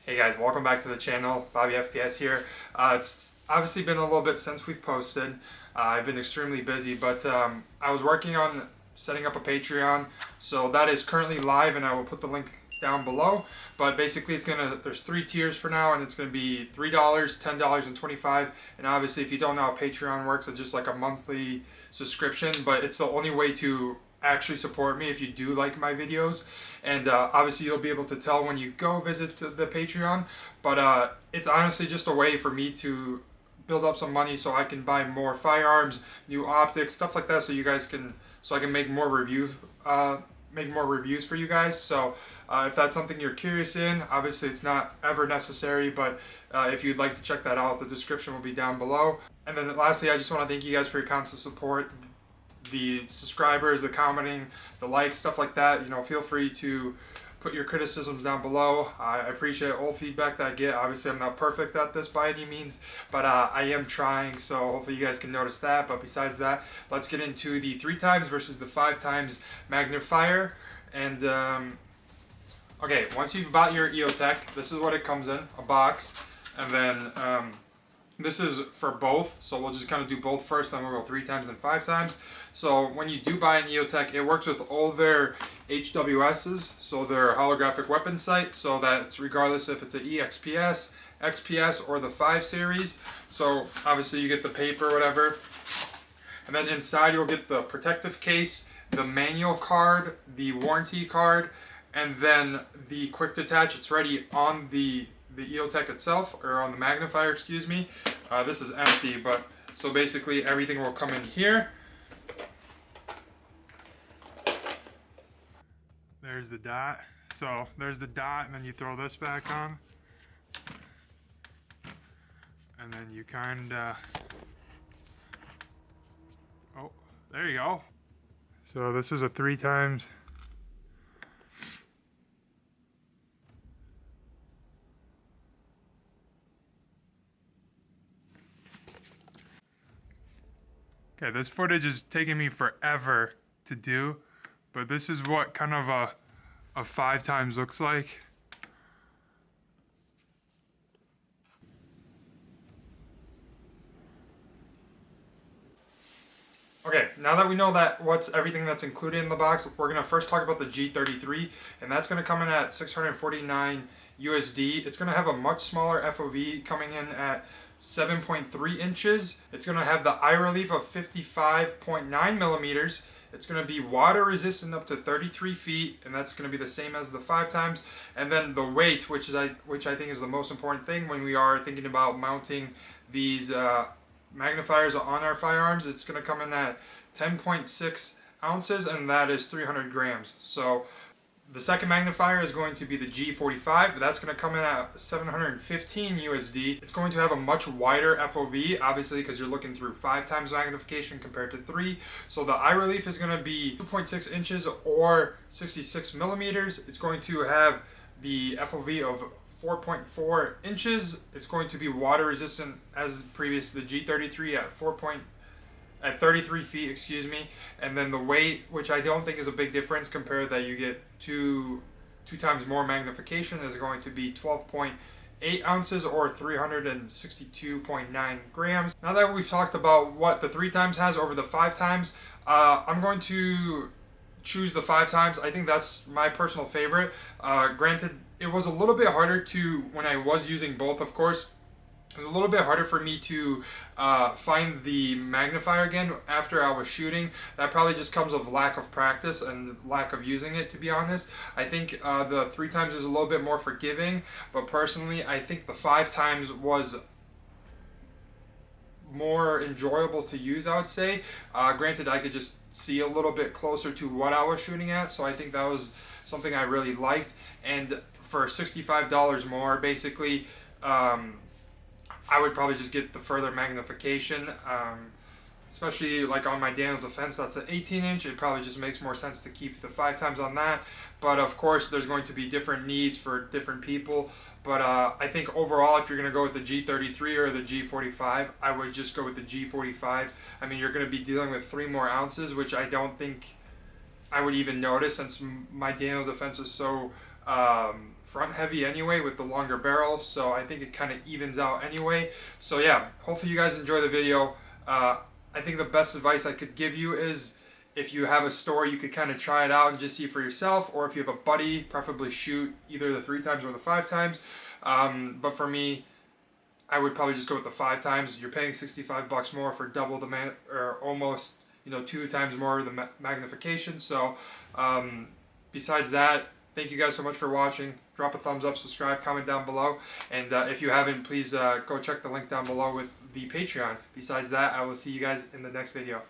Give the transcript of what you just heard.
Hey guys, welcome back to the channel. Bobby FPS here. It's obviously been a little bit since we've posted. I've been extremely busy, but I was working on setting up a Patreon, so that is currently live, and I will put the link down below. But basically, there's 3 tiers for now, and it's gonna be $3, $10, and $25. And obviously, if you don't know how Patreon works, it's just like a monthly subscription, but it's the only way to actually support me if you do like my videos. And obviously you'll be able to tell when you go visit the Patreon, but it's honestly just a way for me to build up some money so I can buy more firearms, new optics, stuff like that, so you guys can, so I can make more reviews for you guys. So if that's something you're curious in, obviously it's not ever necessary, but if you'd like to check that out, the description will be down below. And then lastly, I just want to thank you guys for your constant support, the subscribers, the commenting, the likes, stuff like that. You know, feel free to put your criticisms down below. I appreciate all feedback that I get. Obviously, I'm not perfect at this by any means, but I am trying, so hopefully you guys can notice that. But besides that, let's get into the 3 times versus the 5 times magnifier. And okay, once you've bought your Eotech, this is what it comes in, a box. And then this is for both, so we'll just kind of do both first, then we'll go 3 times and 5 times. So when you do buy an Eotech, it works with all their HWSs, so their holographic weapon sight, so that it's regardless if it's an EXPS, XPS, or the 5 series. So obviously you get the paper, whatever. And then inside you'll get the protective case, the manual card, the warranty card, and then the quick detach. It's ready on the Eotech itself, or on the magnifier, excuse me. This is empty, but so basically everything will come in here. There's the dot. So there's the dot, and then you throw this back on, and then you oh, there you go. So this is a 3 times. Okay, this footage is taking me forever to do, but this is what kind of a 5 times looks like. Okay, now that we know that what's everything that's included in the box, we're gonna first talk about the G33, and that's gonna come in at $649 USD. It's gonna have a much smaller FOV, coming in at 7.3 inches. It's going to have the eye relief of 55.9 millimeters. It's going to be water resistant up to 33 feet, and that's going to be the same as the 5 times. And then the weight, which I think is the most important thing when we are thinking about mounting these magnifiers on our firearms. It's going to come in at 10.6 ounces, and that is 300 grams. So the second magnifier is going to be the G45. That's going to come in at 715 USD. It's going to have a much wider FOV, obviously, because you're looking through 5 times magnification compared to 3. So the eye relief is going to be 2.6 inches or 66 millimeters. It's going to have the FOV of 4.4 inches. It's going to be water resistant as previous, the G33 at 33 feet, excuse me. And then the weight, which I don't think is a big difference compared that you get two times more magnification, is going to be 12.8 ounces or 362.9 grams. Now that we've talked about what the 3 times has over the 5 times, I'm going to choose the 5 times. I think that's my personal favorite. Granted, it was a little bit harder to, when I was using both, of course, it was a little bit harder for me to find the magnifier again after I was shooting. That probably just comes of lack of practice and lack of using it, to be honest. I think the 3 times is a little bit more forgiving, but personally I think the 5 times was more enjoyable to use, I would say. Granted, I could just see a little bit closer to what I was shooting at, so I think that was something I really liked. And for $65 more, basically, I would probably just get the further magnification, especially like on my Daniel Defense, that's an 18-inch. It probably just makes more sense to keep the 5 times on that. But of course, there's going to be different needs for different people. But I think overall, if you're going to go with the G33 or the G45, I would just go with the G45. I mean, you're going to be dealing with 3 more ounces, which I don't think I would even notice, since my Daniel Defense is so front heavy anyway with the longer barrel, so I think it kind of evens out anyway. So yeah, hopefully you guys enjoy the video. I think the best advice I could give you is, if you have a store, you could kind of try it out and just see for yourself, or if you have a buddy, preferably shoot either the 3 times or the 5 times. But for me, I would probably just go with the 5 times. You're paying $65 more for double the or almost, 2 times more of the magnification. So besides that, thank you guys so much for watching. Drop a thumbs up, subscribe, comment down below, and if you haven't, please go check the link down below with the Patreon. Besides that, I will see you guys in the next video.